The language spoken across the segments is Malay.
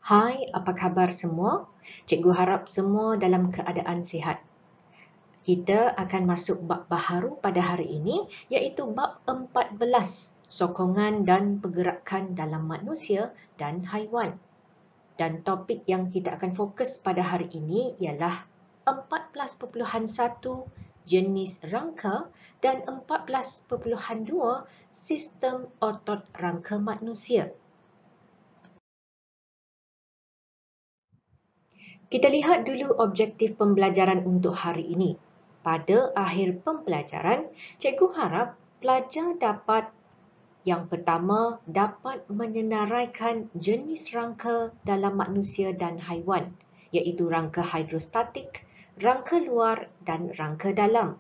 Hai, apa khabar semua? Cikgu harap semua dalam keadaan sihat. Kita akan masuk bab baharu pada hari ini, iaitu bab 14, sokongan dan pergerakan dalam manusia dan haiwan. Dan topik yang kita akan fokus pada hari ini ialah 14.1 jenis rangka dan 14.2 sistem otot rangka manusia. Kita lihat dulu objektif pembelajaran untuk hari ini. Pada akhir pembelajaran, cikgu harap pelajar dapat yang pertama dapat menyenaraikan jenis rangka dalam manusia dan haiwan, iaitu rangka hidrostatik, rangka luar dan rangka dalam.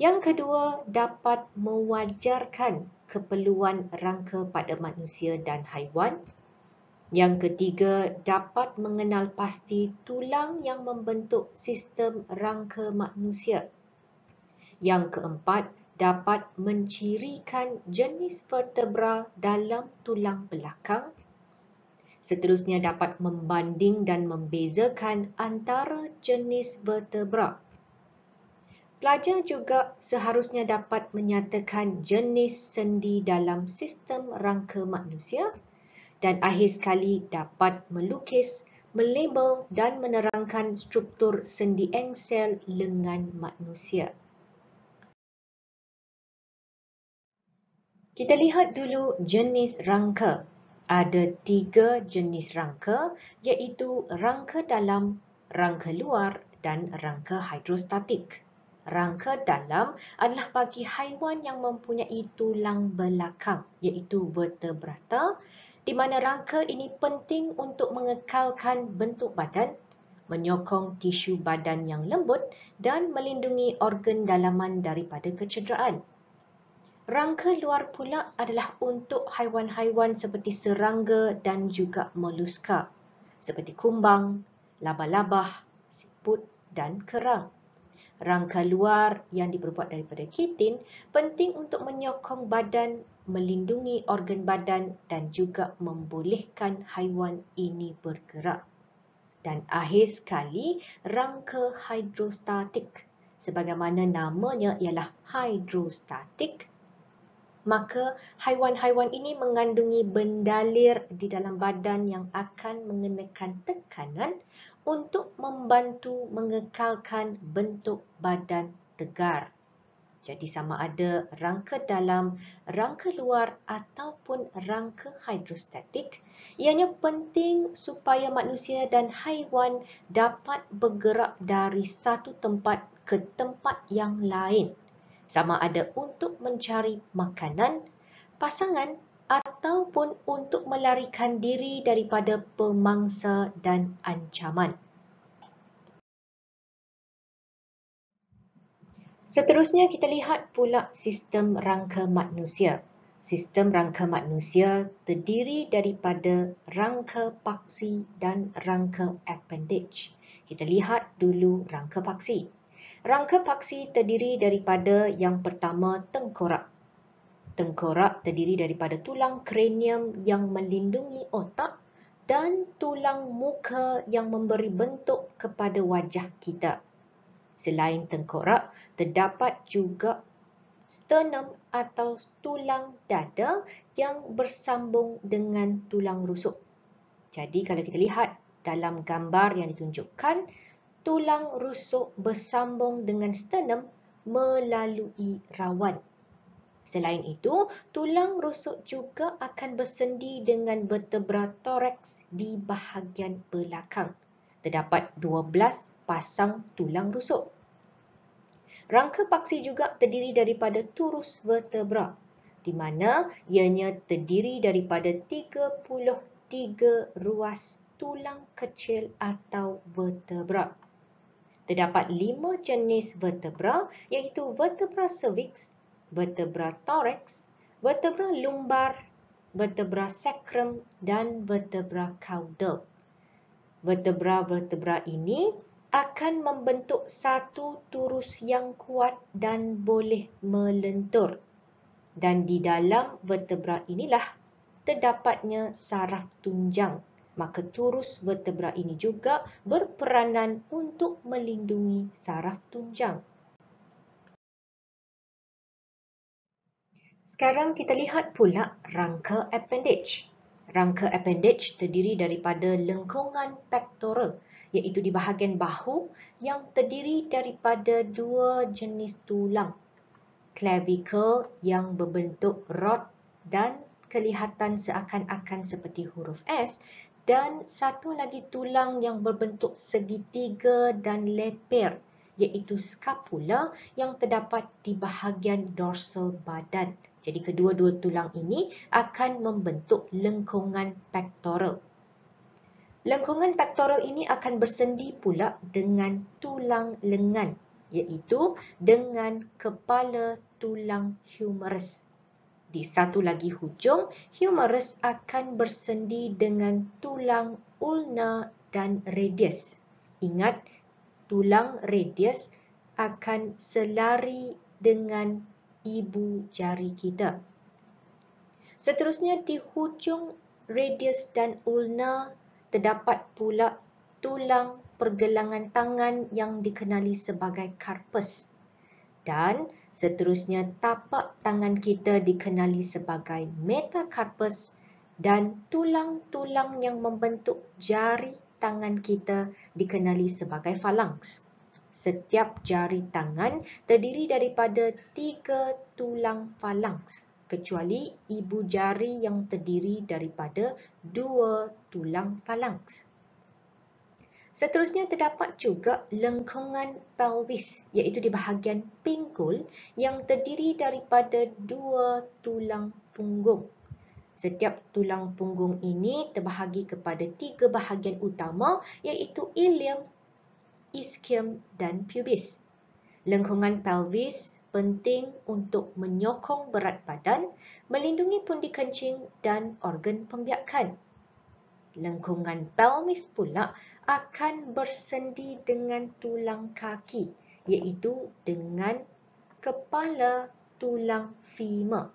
Yang kedua, dapat mewajarkan keperluan rangka pada manusia dan haiwan. Yang ketiga, dapat mengenal pasti tulang yang membentuk sistem rangka manusia. Yang keempat, dapat mencirikan jenis vertebra dalam tulang belakang. Seterusnya, dapat membanding dan membezakan antara jenis vertebra. Pelajar juga seharusnya dapat menyatakan jenis sendi dalam sistem rangka manusia. Dan akhir sekali dapat melukis, melabel dan menerangkan struktur sendi engsel lengan manusia. Kita lihat dulu jenis rangka. Ada 3 jenis rangka, iaitu rangka dalam, rangka luar dan rangka hidrostatik. Rangka dalam adalah bagi haiwan yang mempunyai tulang belakang, iaitu vertebrata, di mana rangka ini penting untuk mengekalkan bentuk badan, menyokong tisu badan yang lembut dan melindungi organ dalaman daripada kecederaan. Rangka luar pula adalah untuk haiwan-haiwan seperti serangga dan juga moluska, seperti kumbang, labah-labah, siput dan kerang. Rangka luar yang diperbuat daripada kitin penting untuk menyokong badan, melindungi organ badan dan juga membolehkan haiwan ini bergerak. Dan akhir sekali, rangka hidrostatik. Sebagaimana namanya ialah hidrostatik, maka haiwan-haiwan ini mengandungi bendalir di dalam badan yang akan mengenakan tekanan untuk membantu mengekalkan bentuk badan tegar. Jadi sama ada rangka dalam, rangka luar ataupun rangka hidrostatik, ianya penting supaya manusia dan haiwan dapat bergerak dari satu tempat ke tempat yang lain. Sama ada untuk mencari makanan, pasangan ataupun untuk melarikan diri daripada pemangsa dan ancaman. Seterusnya kita lihat pula sistem rangka manusia. Sistem rangka manusia terdiri daripada rangka paksi dan rangka appendage. Kita lihat dulu rangka paksi. Rangka paksi terdiri daripada yang pertama tengkorak. Tengkorak terdiri daripada tulang kranium yang melindungi otak dan tulang muka yang memberi bentuk kepada wajah kita. Selain tengkorak, terdapat juga sternum atau tulang dada yang bersambung dengan tulang rusuk. Jadi kalau kita lihat dalam gambar yang ditunjukkan, tulang rusuk bersambung dengan sternum melalui rawan. Selain itu, tulang rusuk juga akan bersendi dengan vertebra toraks di bahagian belakang. Terdapat 12 pasang tulang rusuk. Rangka paksi juga terdiri daripada turus vertebra, di mana ianya terdiri daripada 33 ruas tulang kecil atau vertebra. Terdapat 5 jenis vertebra, iaitu vertebra cervix, vertebra thorax, vertebra lumbar, vertebra sacrum dan vertebra caudal. Vertebra-vertebra ini akan membentuk satu turus yang kuat dan boleh melentur. Dan di dalam vertebra inilah terdapatnya saraf tunjang maka turus vertebra ini juga berperanan untuk melindungi saraf tunjang. Sekarang kita lihat pula rangka appendage. Rangka appendage terdiri daripada lengkungan pectoral, iaitu di bahagian bahu yang terdiri daripada dua jenis tulang. Clavicle yang berbentuk rod dan kelihatan seakan-akan seperti huruf S, dan satu lagi tulang yang berbentuk segitiga dan leper, iaitu scapula yang terdapat di bahagian dorsal badan. Jadi kedua-dua tulang ini akan membentuk lengkungan pectoral. Lengkungan pectoral ini akan bersendi pula dengan tulang lengan, iaitu dengan kepala tulang humerus. Di satu lagi hujung, humerus akan bersendi dengan tulang ulna dan radius. Ingat, tulang radius akan selari dengan ibu jari kita. Seterusnya, di hujung radius dan ulna terdapat pula tulang pergelangan tangan yang dikenali sebagai carpus. Dan seterusnya, tapak tangan kita dikenali sebagai metacarpus, dan tulang-tulang yang membentuk jari tangan kita dikenali sebagai phalanx. Setiap jari tangan terdiri daripada 3 tulang phalanx, kecuali ibu jari yang terdiri daripada 2 tulang phalanx. Seterusnya terdapat juga lengkungan pelvis, iaitu di bahagian pinggul yang terdiri daripada 2 tulang punggung. Setiap tulang punggung ini terbahagi kepada 3 bahagian utama, iaitu ilium, ischium dan pubis. Lengkungan pelvis penting untuk menyokong berat badan, melindungi pundi kencing dan organ pembiakan. Lengkungan pelvis pula akan bersendi dengan tulang kaki, iaitu dengan kepala tulang femur.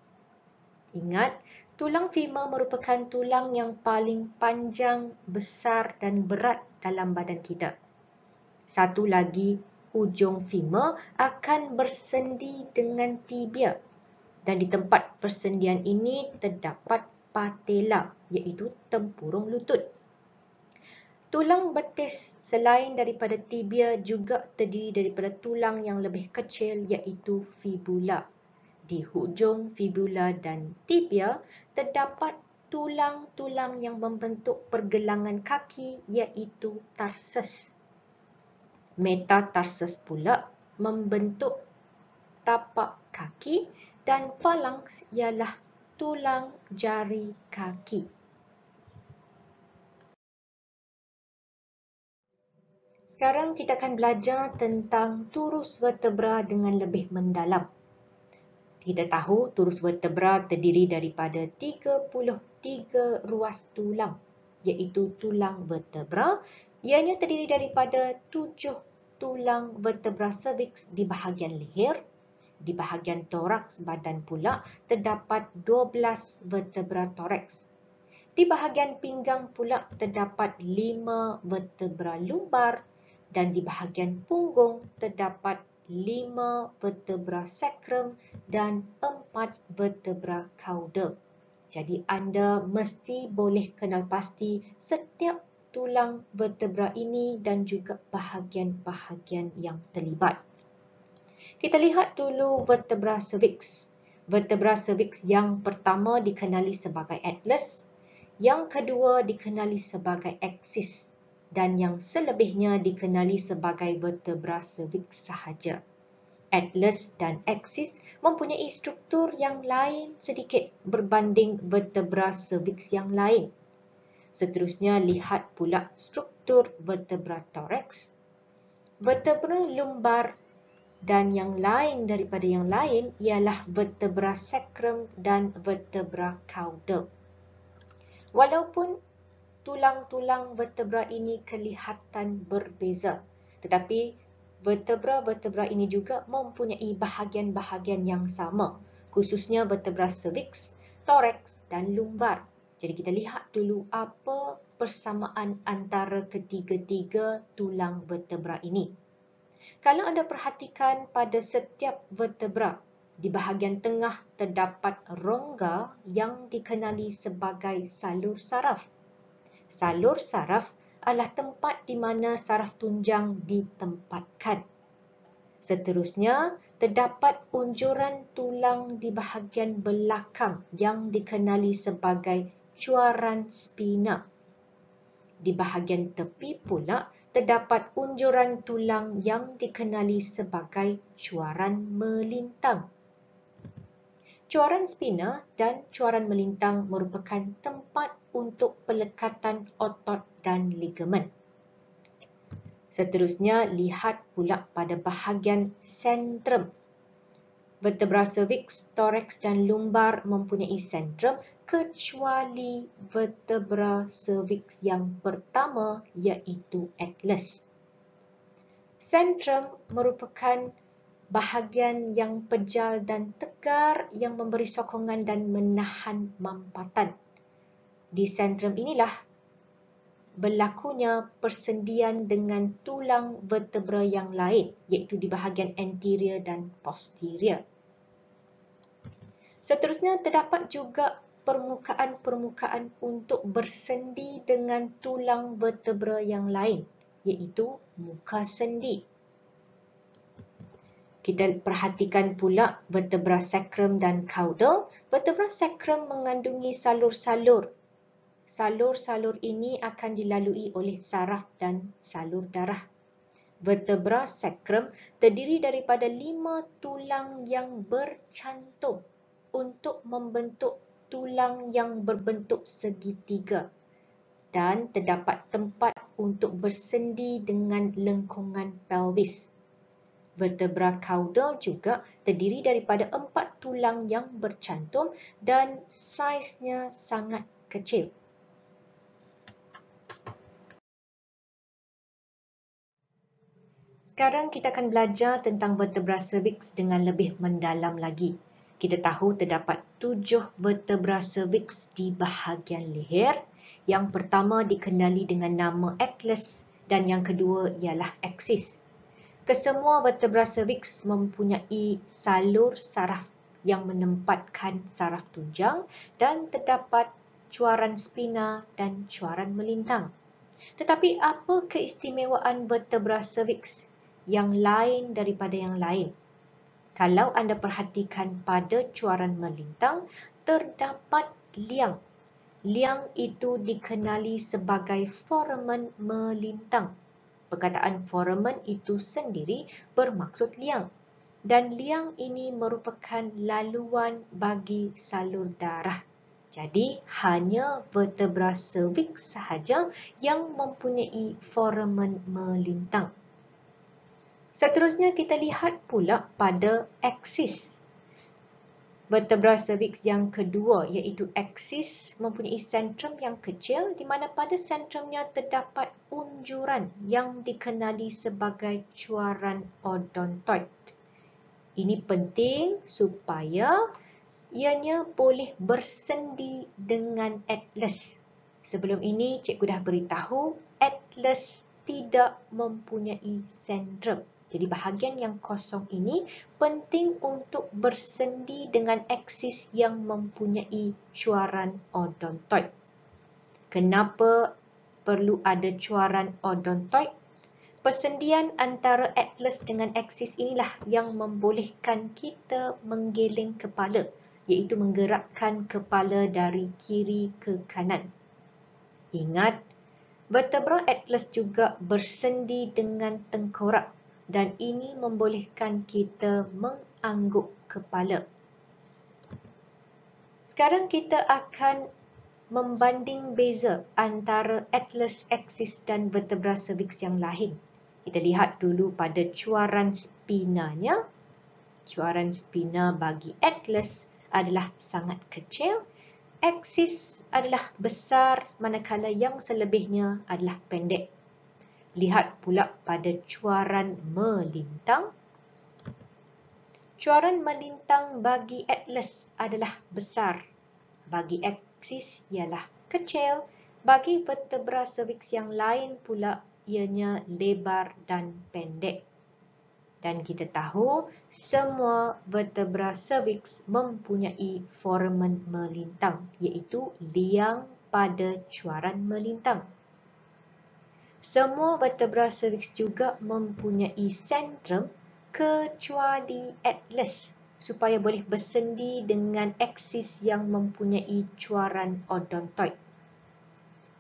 Ingat, tulang femur merupakan tulang yang paling panjang, besar dan berat dalam badan kita. Satu lagi, hujung femur akan bersendi dengan tibia, dan di tempat persendian ini terdapat patella, iaitu tempurung lutut. Tulang betis selain daripada tibia juga terdiri daripada tulang yang lebih kecil, iaitu fibula. Di hujung fibula dan tibia terdapat tulang-tulang yang membentuk pergelangan kaki, iaitu tarsus. Metatarsus pula membentuk tapak kaki, dan phalanx ialah tulang jari kaki. Sekarang kita akan belajar tentang turus vertebra dengan lebih mendalam. Kita tahu turus vertebra terdiri daripada 33 ruas tulang, iaitu tulang vertebra. Ianya terdiri daripada 7 tulang vertebra cervix di bahagian leher. Di bahagian toraks badan pula terdapat 12 vertebra toraks. Di bahagian pinggang pula terdapat 5 vertebra lumbar, dan di bahagian punggung terdapat 5 vertebra sacrum dan 4 vertebra caudal. Jadi anda mesti boleh kenal pasti setiap tulang vertebra ini dan juga bahagian-bahagian yang terlibat. Kita lihat dulu vertebra cervix. Vertebra cervix yang pertama dikenali sebagai atlas, yang kedua dikenali sebagai axis, dan yang selebihnya dikenali sebagai vertebra cervix sahaja. Atlas dan axis mempunyai struktur yang lain sedikit berbanding vertebra cervix yang lain. Seterusnya, lihat pula struktur vertebra thorax, vertebra lumbar, dan yang lain daripada yang lain ialah vertebra sacrum dan vertebra caudal. Walaupun tulang-tulang vertebra ini kelihatan berbeza, tetapi vertebra-vertebra ini juga mempunyai bahagian-bahagian yang sama, khususnya vertebra cervix, thorax dan lumbar. Jadi kita lihat dulu apa persamaan antara ketiga-tiga tulang vertebra ini. Kalau anda perhatikan pada setiap vertebra, di bahagian tengah terdapat rongga yang dikenali sebagai salur saraf. Salur saraf adalah tempat di mana saraf tunjang ditempatkan. Seterusnya, terdapat unjuran tulang di bahagian belakang yang dikenali sebagai cuaran spina. Di bahagian tepi pula, terdapat unjuran tulang yang dikenali sebagai cuaran melintang. Cuaran spina dan cuaran melintang merupakan tempat untuk pelekatan otot dan ligamen. Seterusnya, lihat pula pada bahagian sentrum. Vertebra cervix, thorax dan lumbar mempunyai sentrum kecuali vertebra cervix yang pertama iaitu atlas. Sentrum merupakan bahagian yang pejal dan tegar yang memberi sokongan dan menahan mampatan. Di sentrum inilah berlakunya persendian dengan tulang vertebra yang lain, iaitu di bahagian anterior dan posterior. Seterusnya, terdapat juga permukaan-permukaan untuk bersendi dengan tulang vertebra yang lain, iaitu muka sendi. Kita perhatikan pula vertebra sacrum dan caudal. Vertebra sacrum mengandungi salur-salur. Salur-salur ini akan dilalui oleh saraf dan salur darah. Vertebra sacrum terdiri daripada 5 tulang yang bercantum untuk membentuk tulang yang berbentuk segitiga dan terdapat tempat untuk bersendi dengan lengkungan pelvis. Vertebra caudal juga terdiri daripada 4 tulang yang bercantum dan saiznya sangat kecil. Sekarang kita akan belajar tentang vertebra cervix dengan lebih mendalam lagi. Kita tahu terdapat 7 vertebra cervix di bahagian leher. Yang pertama dikenali dengan nama atlas dan yang kedua ialah axis. Kesemua vertebra cervix mempunyai salur saraf yang menempatkan saraf tunjang dan terdapat cuaran spina dan cuaran melintang. Tetapi apa keistimewaan vertebra cervix yang lain daripada yang lain? Kalau anda perhatikan pada cuaran melintang, terdapat liang. Liang itu dikenali sebagai foramen melintang. Perkataan foramen itu sendiri bermaksud liang. Dan liang ini merupakan laluan bagi salur darah. Jadi, hanya vertebra cervix sahaja yang mempunyai foramen melintang. Seterusnya kita lihat pula pada aksis. Vertebra cervix yang kedua iaitu aksis mempunyai sentrum yang kecil di mana pada sentrumnya terdapat unjuran yang dikenali sebagai cuaran odontoid. Ini penting supaya ianya boleh bersendi dengan atlas. Sebelum ini cikgu dah beritahu atlas tidak mempunyai sentrum. Jadi bahagian yang kosong ini penting untuk bersendi dengan aksis yang mempunyai cuaran odontoid. Kenapa perlu ada cuaran odontoid? Persendian antara atlas dengan aksis inilah yang membolehkan kita menggeleng kepala, iaitu menggerakkan kepala dari kiri ke kanan. Ingat, vertebra atlas juga bersendi dengan tengkorak dan ini membolehkan kita mengangguk kepala. Sekarang kita akan membanding beza antara atlas, aksis dan vertebra cervix yang lain. Kita lihat dulu pada cuaran spinanya. Cuaran spina bagi atlas adalah sangat kecil. Aksis adalah besar manakala yang selebihnya adalah pendek. Lihat pula pada cuaran melintang. Cuaran melintang bagi atlas adalah besar. Bagi aksis ialah kecil Bagi vertebra cervix yang lain pula, ianya lebar dan pendek. Dan kita tahu semua vertebra cervix mempunyai foramen melintang, iaitu liang pada cuaran melintang. Semua vertebra cervix juga mempunyai centrum kecuali atlas, supaya boleh bersendi dengan aksis yang mempunyai cuaran odontoid.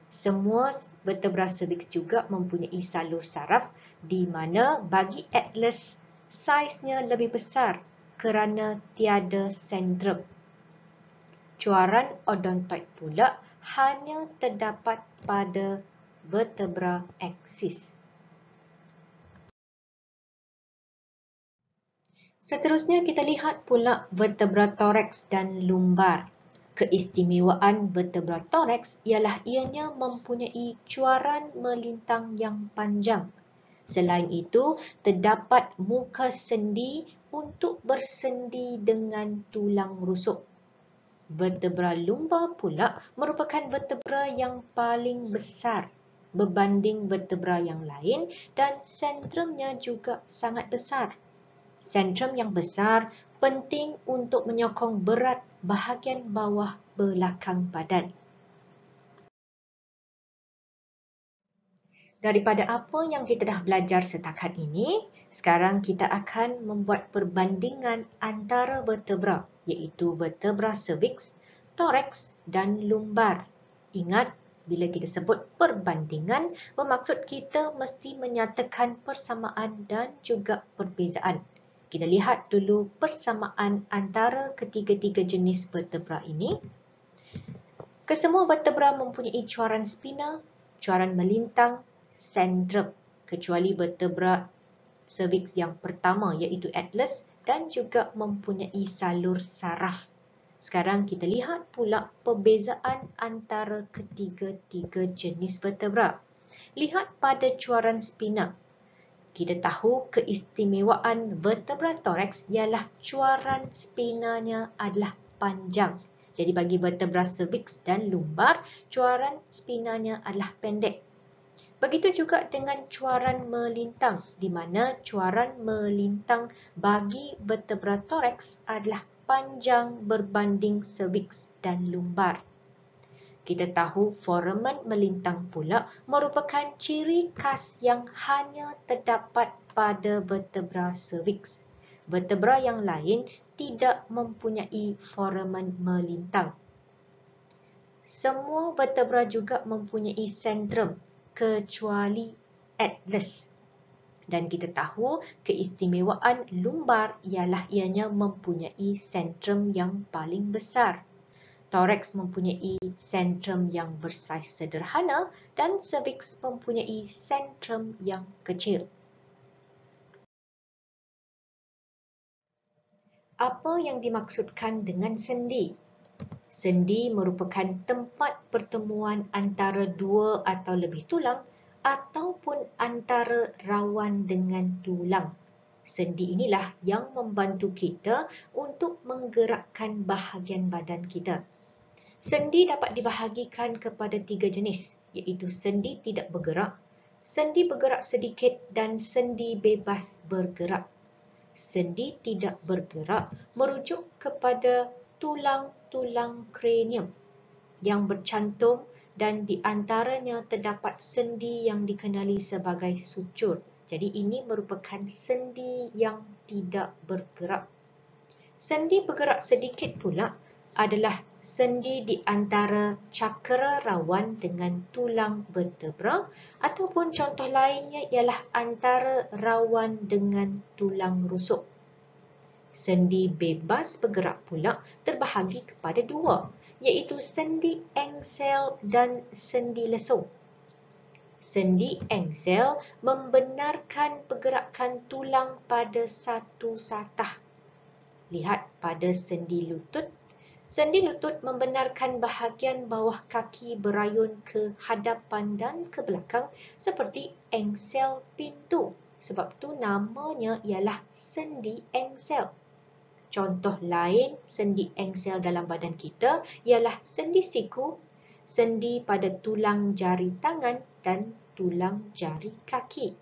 Semua vertebra cervix juga mempunyai salur saraf di mana bagi atlas saiznya lebih besar kerana tiada sentrum. Cuaran odontoid pula hanya terdapat pada vertebra aksis. Seterusnya kita lihat pula vertebra thorax dan lumbar. Keistimewaan vertebra thorax ialah ianya mempunyai cuaran melintang yang panjang. Selain itu, terdapat muka sendi untuk bersendi dengan tulang rusuk. Vertebra lumbar pula merupakan vertebra yang paling besar berbanding vertebra yang lain dan sentrumnya juga sangat besar. Sentrum yang besar penting untuk menyokong berat bahagian bawah belakang badan. Daripada apa yang kita dah belajar setakat ini, sekarang kita akan membuat perbandingan antara vertebra, iaitu vertebra cervix, thorax dan lumbar. Ingat, bila kita sebut perbandingan, bermaksud kita mesti menyatakan persamaan dan juga perbezaan. Kita lihat dulu persamaan antara ketiga-tiga jenis vertebra ini. Kesemua vertebra mempunyai cuaran spina, cuaran melintang, sentrum, kecuali vertebra cervix yang pertama iaitu atlas dan juga mempunyai salur saraf. Sekarang kita lihat pula perbezaan antara ketiga-tiga jenis vertebra. Lihat pada cuaran spina. Kita tahu keistimewaan vertebra thorax ialah cuaran spinanya adalah panjang. Jadi bagi vertebra cervix dan lumbar, cuaran spinanya adalah pendek. Begitu juga dengan cuaran melintang, di mana cuaran melintang bagi vertebra thorax adalah panjang berbanding cervix dan lumbar. Kita tahu foramen melintang pula merupakan ciri khas yang hanya terdapat pada vertebra cervix. Vertebra yang lain tidak mempunyai foramen melintang. Semua vertebra juga mempunyai sentrum kecuali atlas. Dan kita tahu keistimewaan lumbar ialah ianya mempunyai sentrum yang paling besar. Thorax mempunyai sentrum yang bersaiz sederhana dan cervix mempunyai sentrum yang kecil. Apa yang dimaksudkan dengan sendi? Sendi merupakan tempat pertemuan antara dua atau lebih tulang ataupun antara rawan dengan tulang. Sendi inilah yang membantu kita untuk menggerakkan bahagian badan kita. Sendi dapat dibahagikan kepada 3 jenis, iaitu sendi tidak bergerak, sendi bergerak sedikit dan sendi bebas bergerak. Sendi tidak bergerak merujuk kepada tulang-tulang kranium yang bercantum dan di antaranya terdapat sendi yang dikenali sebagai sucur. Jadi ini merupakan sendi yang tidak bergerak. Sendi bergerak sedikit pula adalah sendi di antara cakra rawan dengan tulang vertebra ataupun contoh lainnya ialah antara rawan dengan tulang rusuk. Sendi bebas bergerak pula terbahagi kepada dua, iaitu sendi engsel dan sendi lesung. Sendi engsel membenarkan pergerakan tulang pada satu satah. Lihat pada sendi lutut. Sendi lutut membenarkan bahagian bawah kaki berayun ke hadapan dan ke belakang seperti engsel pintu. Sebab tu namanya ialah sendi engsel. Contoh lain sendi engsel dalam badan kita ialah sendi siku, sendi pada tulang jari tangan dan tulang jari kaki.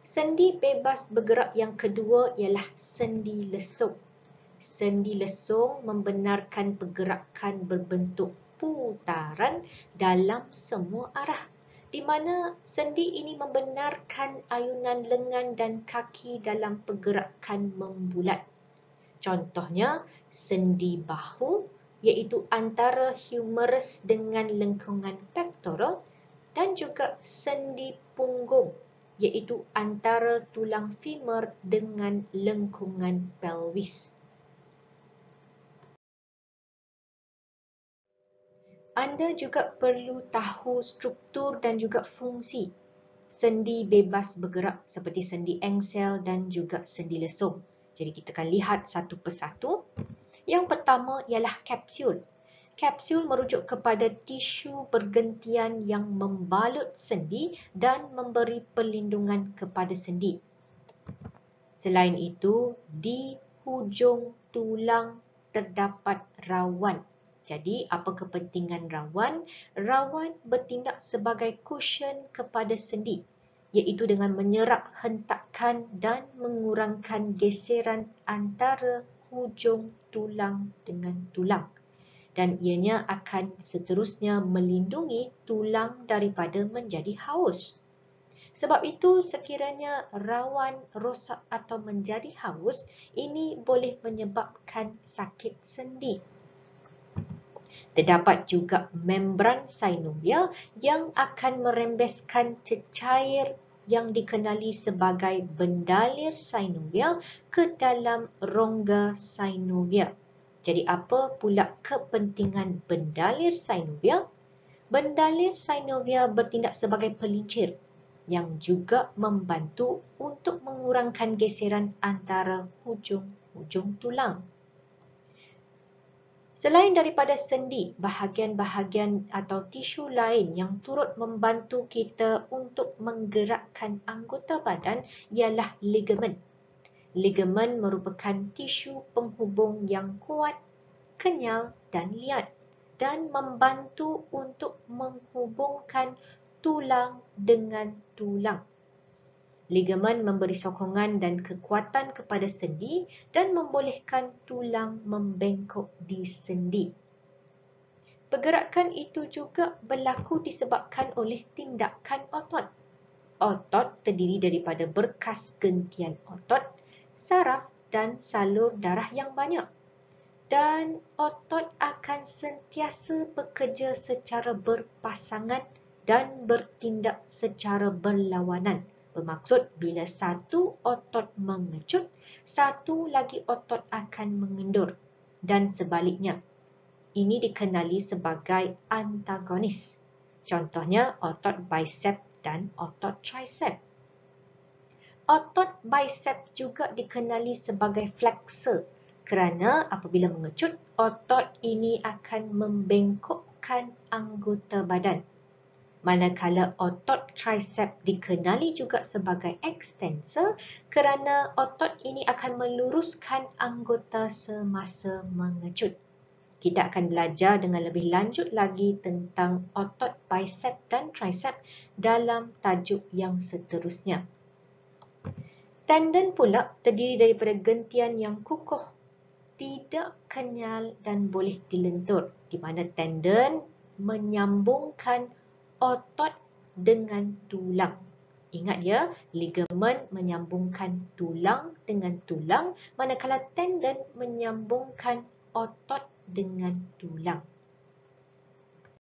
Sendi bebas bergerak yang kedua ialah sendi lesung. Sendi lesung membenarkan pergerakan berbentuk putaran dalam semua arah, di mana sendi ini membenarkan ayunan lengan dan kaki dalam pergerakan membulat. Contohnya, sendi bahu iaitu antara humerus dengan lengkungan pectoral, dan juga sendi punggung iaitu antara tulang femur dengan lengkungan pelvis. Anda juga perlu tahu struktur dan juga fungsi sendi bebas bergerak seperti sendi engsel dan juga sendi lesung. Jadi kita akan lihat satu persatu. Yang pertama ialah kapsul. Kapsul merujuk kepada tisu bergentian yang membalut sendi dan memberi perlindungan kepada sendi. Selain itu, di hujung tulang terdapat rawan. Jadi, apa kepentingan rawan? Rawan bertindak sebagai cushion kepada sendi, iaitu dengan menyerap hentakan dan mengurangkan geseran antara hujung tulang dengan tulang. Dan ianya akan seterusnya melindungi tulang daripada menjadi haus. Sebab itu, sekiranya rawan rosak atau menjadi haus, ini boleh menyebabkan sakit sendi. Terdapat juga membran synovial yang akan merembeskan cecair yang dikenali sebagai bendalir synovial ke dalam rongga synovial. Jadi apa pula kepentingan bendalir synovial? Bendalir synovial bertindak sebagai pelincir yang juga membantu untuk mengurangkan geseran antara hujung-hujung tulang. Selain daripada sendi, bahagian-bahagian atau tisu lain yang turut membantu kita untuk menggerakkan anggota badan ialah ligamen. Ligamen merupakan tisu penghubung yang kuat, kenyal dan liat, dan membantu untuk menghubungkan tulang dengan tulang. Ligamen memberi sokongan dan kekuatan kepada sendi dan membolehkan tulang membengkok di sendi. Pergerakan itu juga berlaku disebabkan oleh tindakan otot. Otot terdiri daripada berkas gentian otot, saraf dan salur darah yang banyak. Dan otot akan sentiasa bekerja secara berpasangan dan bertindak secara berlawanan. Bermaksud bila satu otot mengecut, satu lagi otot akan mengendur. Dan sebaliknya, ini dikenali sebagai antagonis. Contohnya otot bicep dan otot tricep. Otot bicep juga dikenali sebagai flexor kerana apabila mengecut, otot ini akan membengkokkan anggota badan. Manakala otot tricep dikenali juga sebagai extensor kerana otot ini akan meluruskan anggota semasa mengecut. Kita akan belajar dengan lebih lanjut lagi tentang otot bicep dan tricep dalam tajuk yang seterusnya. Tendon pula terdiri daripada gentian yang kukuh, tidak kenyal dan boleh dilentur, di mana tendon menyambungkan otot dengan tulang. Ingat ya, ligamen menyambungkan tulang dengan tulang, manakala tendon menyambungkan otot dengan tulang.